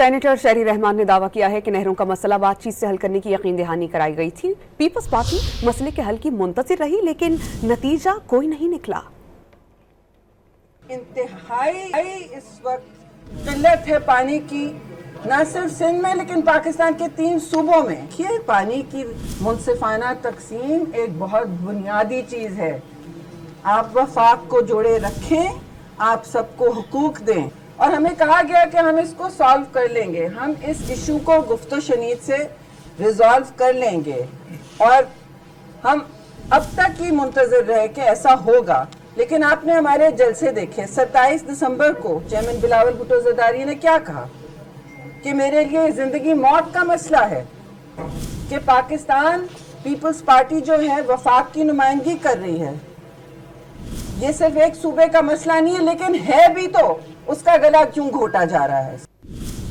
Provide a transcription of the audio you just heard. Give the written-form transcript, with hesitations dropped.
Senator शहरी रहमान ने दावा किया है कि नहरों का मसला बातचीत से हल करने की यकीन दहानी कराई गई थी। पीपल्स पार्टी मसले के हल की मुंतजिर रही, लेकिन नतीजा कोई नहीं निकला। इंतहाई इस वक्त किल्लत है पानी की, न सिर्फ सिंध में लेकिन पाकिस्तान के 3 सूबों में। ये पानी की मुनसिफाना तकसीम एक बहुत बुनियादी चीज है। आप वफाक को जोड़े रखें, आप सबको हुकूक दें, और हमें कहा गया कि हम इसको सॉल्व कर लेंगे, हम इस इशू को गुफ्तो शनीद से रिजॉल्व कर लेंगे। और हम अब तक ही मुंतजर रहे कि ऐसा होगा, लेकिन आपने हमारे जलसे देखे। 27 दिसंबर को चेयरमैन बिलावल भुट्टो ज़रदारी ने क्या कहा कि मेरे लिए जिंदगी मौत का मसला है, कि पाकिस्तान पीपल्स पार्टी जो है वफाक की नुमाइंदगी कर रही है। ये सिर्फ एक सूबे का मसला नहीं है, लेकिन है भी तो उसका गला क्यों घोटा जा रहा है।